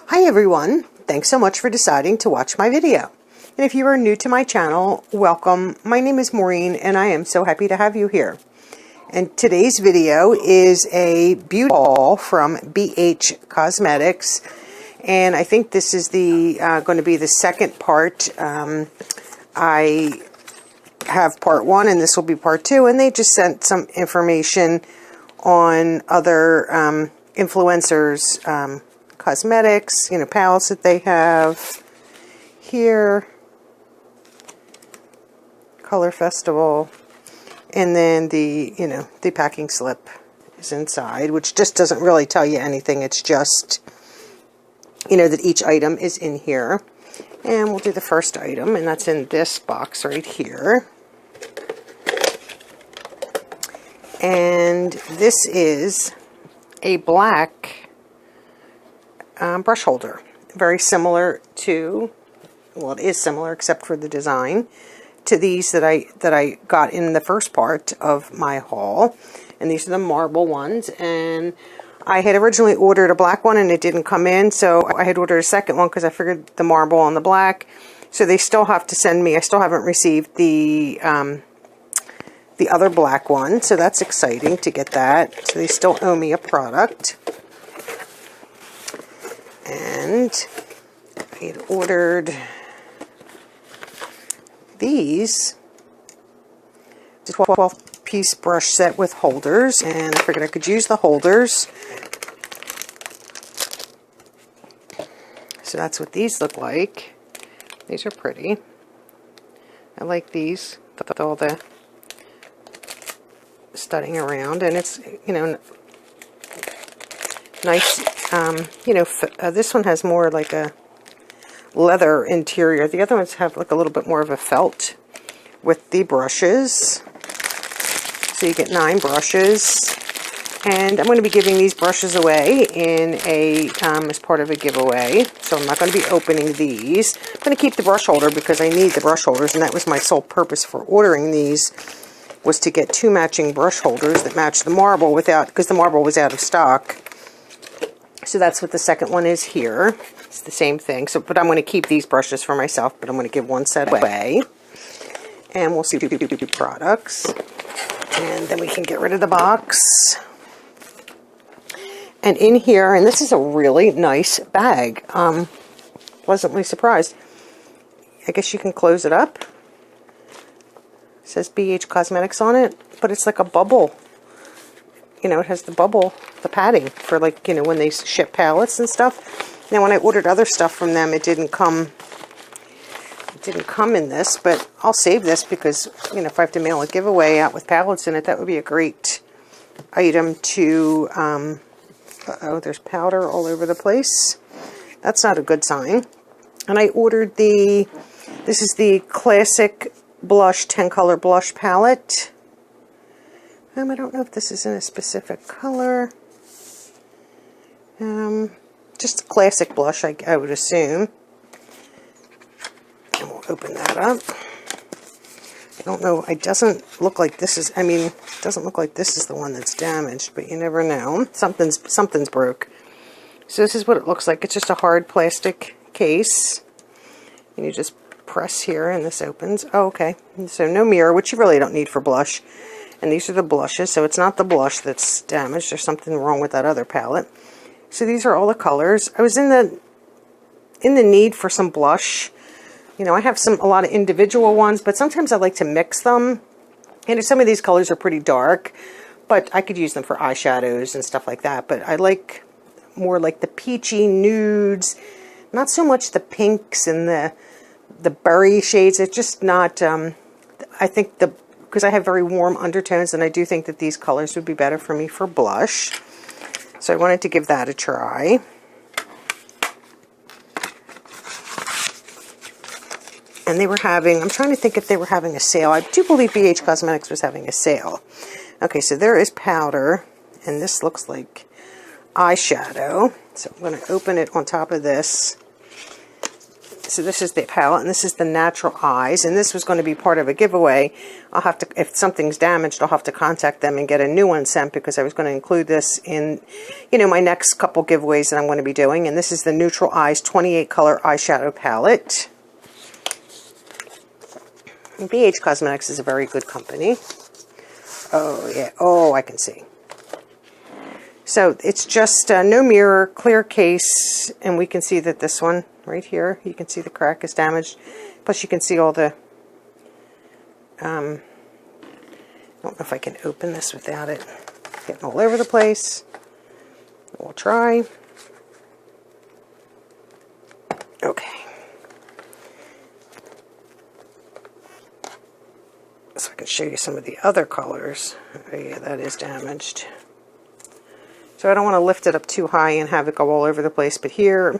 Hi everyone, thanks so much for deciding to watch my video. And if you are new to my channel, welcome. My name is Maureen and I am so happy to have you here. And today's video is a beauty haul from BH Cosmetics. And I think this is going to be the second part. I have part one and this will be part two. And they just sent some information on other influencers' cosmetics, palettes that they have here, Color Festival, and then the packing slip is inside, which just doesn't really tell you anything. It's just, that each item is in here. And we'll do the first item, and that's in this box right here. And this is a black brush holder, very similar to, well, it is similar except for the design, to these that I got in the first part of my haul. And these are the marble ones, and I had originally ordered a black one and it didn't come in, so I had ordered a second one because I figured the marble and the black. So they still have to send me, I still haven't received the other black one, so that's exciting to get that. So they still owe me a product. And I had ordered these, the 12-piece brush set with holders, and I figured I could use the holders. So that's what these look like. These are pretty. I like these with all the studding around, and it's, nice. This one has more like a leather interior. The other ones have like a little bit more of a felt with the brushes. So you get 9 brushes. And I'm going to be giving these brushes away in as part of a giveaway. So I'm not going to be opening these. I'm going to keep the brush holder because I need the brush holders, and that was my sole purpose for ordering these, was to get 2 matching brush holders that match the marble because the marble was out of stock. So that's what the second one is here. It's the same thing. But I'm going to keep these brushes for myself, but I'm going to give one set away. And we'll see 2 products. And then we can get rid of the box. And in here, and this is a really nice bag. Pleasantly surprised. I guess you can close it up. It says BH Cosmetics on it, but it's like a bubble. It has the bubble, the padding for when they ship pallets and stuff. Now when I ordered other stuff from them, it didn't come in this, but I'll save this because, if I have to mail a giveaway out with pallets in it, that would be a great item to, uh-oh, there's powder all over the place. That's not a good sign. And I ordered this is the Classic Blush 10 color blush palette. I don't know if this is in a specific color. Just a classic blush, I would assume. And we'll open that up. I don't know, it doesn't look like this is, it doesn't look like this is the one that's damaged, but you never know. Something's broke. So this is what it looks like. It's just a hard plastic case. And you just press here and this opens. Oh, okay. So no mirror, which you really don't need for blush. And these are the blushes, so it's not the blush that's damaged. There's something wrong with that other palette. So these are all the colors. I was in the need for some blush. I have a lot of individual ones, but sometimes I like to mix them. And some of these colors are pretty dark, but I could use them for eyeshadows and stuff like that. But I like more like the peachy nudes, not so much the pinks and the berry shades. It's just not, I think because I have very warm undertones, and I do think that these colors would be better for me for blush. So I wanted to give that a try. And they were having, I'm trying to think if they were having a sale. I do believe BH Cosmetics was having a sale. Okay, so there is powder, and this looks like eyeshadow. So I'm going to open it on top of this. So this is the palette, and this is the Natural Eyes, and this was going to be part of a giveaway. I'll have to, if something's damaged, I'll have to contact them and get a new one sent, because I was going to include this in, you know, my next couple giveaways that I'm going to be doing. And this is the Neutral Eyes 28 color eyeshadow palette. And BH Cosmetics is a very good company. Oh yeah, oh, I can see. So it's just no mirror, clear case, and we can see that this one right here, you can see the crack is damaged. Plus you can see all the, I don't know if I can open this without it getting all over the place. We'll try. Okay. So I can show you some of the other colors. Oh yeah, that is damaged. So I don't want to lift it up too high and have it go all over the place, but here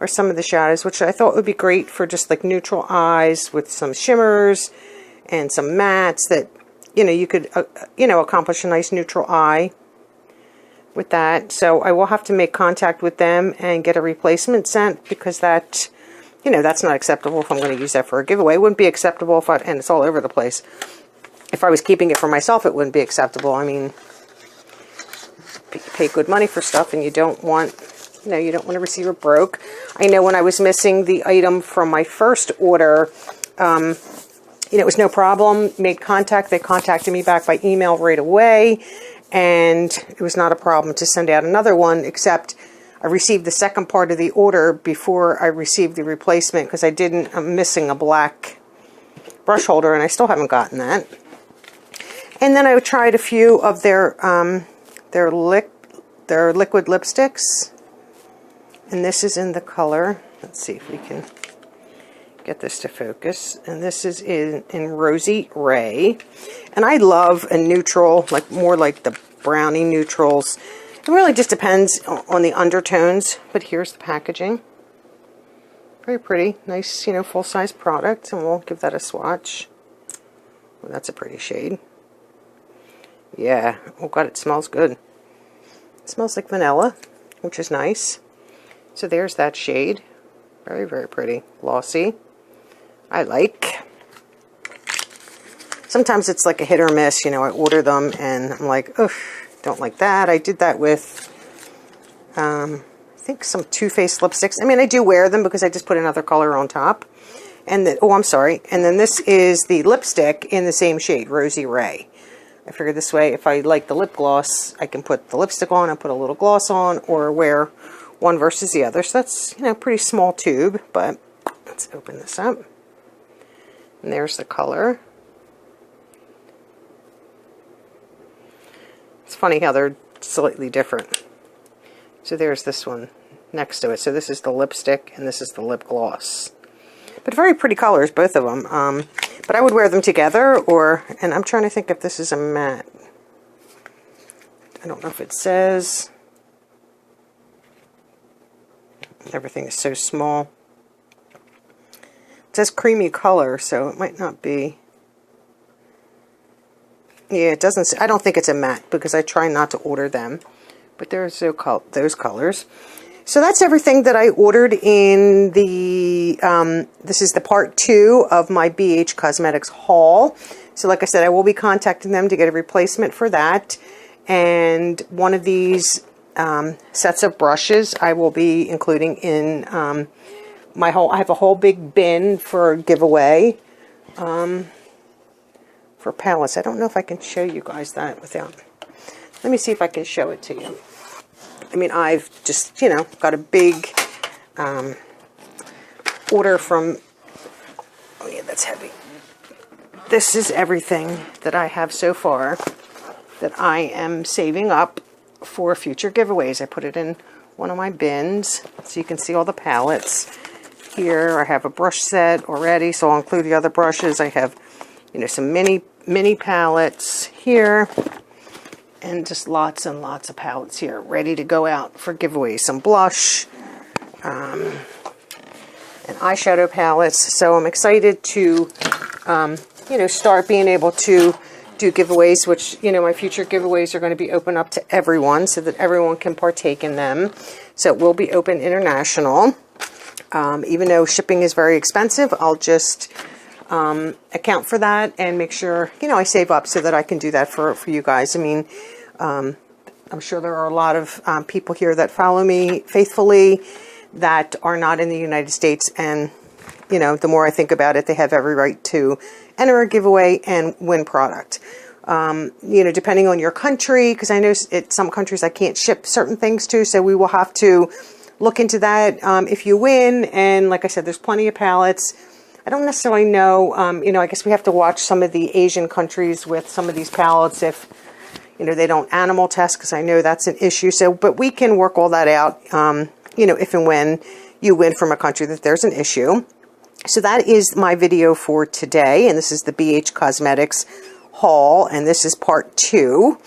are some of the shadows, which I thought would be great for just like neutral eyes with some shimmers and some mattes that, you know, you could, you know, accomplish a nice neutral eye with that. So I will have to make contact with them and get a replacement sent, because that, you know, that's not acceptable if I'm going to use that for a giveaway. It wouldn't be acceptable if and it's all over the place. If I was keeping it for myself, it wouldn't be acceptable. I mean, you pay good money for stuff and you don't want, you know, you don't want to receive it broke. I know when I was missing the item from my first order, you know, it was no problem. Made contact. They contacted me back by email right away, and it was not a problem to send out another one, except I received the second part of the order before I received the replacement, because I'm missing a black brush holder, and I still haven't gotten that. And then I tried a few of their liquid lipsticks. And this is in the color, let's see if we can get this to focus. And this is in Rosy Ray. And I love a neutral, like more like the brownie neutrals. It really just depends on the undertones. But here's the packaging. Very pretty, nice, you know, full-size product. And we'll give that a swatch. Well, that's a pretty shade. Yeah, oh god, it smells good. It smells like vanilla, which is nice. So there's that shade. Very, very pretty. Glossy. I like. Sometimes it's like a hit or miss. You know, I order them and I'm like, ugh, don't like that. I did that with, I think some Too Faced lipsticks. I mean, I do wear them because I just put another color on top. And then, oh, I'm sorry. And then this is the lipstick in the same shade, Rosy Ray. I figured this way, if I like the lip gloss, I can put the lipstick on and put a little gloss on, or wear one versus the other. So that's, you know, pretty small tube, but let's open this up. And there's the color. It's funny how they're slightly different. So there's this one next to it. So this is the lipstick and this is the lip gloss. But very pretty colors, both of them. But I would wear them together, or, and I'm trying to think if this is a matte. I don't know if it says. Everything is so small. It says creamy color, so it might not be. Yeah, it doesn't say, I don't think it's a matte because I try not to order them. But there's those colors. So that's everything that I ordered in the, this is the part 2 of my BH Cosmetics haul. So like I said, I will be contacting them to get a replacement for that. And one of these sets of brushes I will be including in I have a whole big bin for a giveaway for palettes. I don't know if I can show you guys that without, let me see if I can show it to you. I mean, I've just, you know, got a big order from, oh yeah, that's heavy. This is everything that I have so far that I am saving up for future giveaways. I put it in one of my bins so you can see all the palettes. Here I have a brush set already, so I'll include the other brushes. I have, you know, some mini palettes here. And just lots and lots of palettes here, ready to go out for giveaways. Some blush, and eyeshadow palettes. So I'm excited to, you know, start being able to do giveaways, which, you know, my future giveaways are going to be open up to everyone so that everyone can partake in them. So it will be open international. Even though shipping is very expensive, I'll just account for that and make sure, you know, I save up so that I can do that for you guys. I mean, I'm sure there are a lot of people here that follow me faithfully that are not in the United States, and, you know, the more I think about it, they have every right to enter a giveaway and win product. You know, depending on your country, because I know some countries I can't ship certain things to, so we will have to look into that if you win. And like I said, there's plenty of pallets. I don't necessarily know, you know, I guess we have to watch some of the Asian countries with some of these pallets if, you know, they don't animal test, because I know that's an issue. So, but we can work all that out, you know, if and when you win from a country that there's an issue. So that is my video for today, and this is the BH Cosmetics haul, and this is part 2.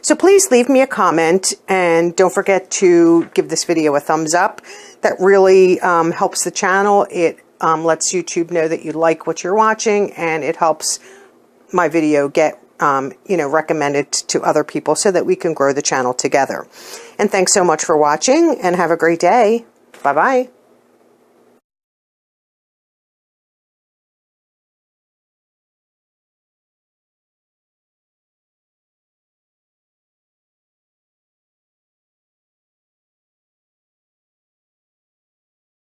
So please leave me a comment, and don't forget to give this video a thumbs up. That really helps the channel. It lets YouTube know that you like what you're watching, and it helps my video get you know, recommended to other people so that we can grow the channel together. And thanks so much for watching, and have a great day. Bye-bye.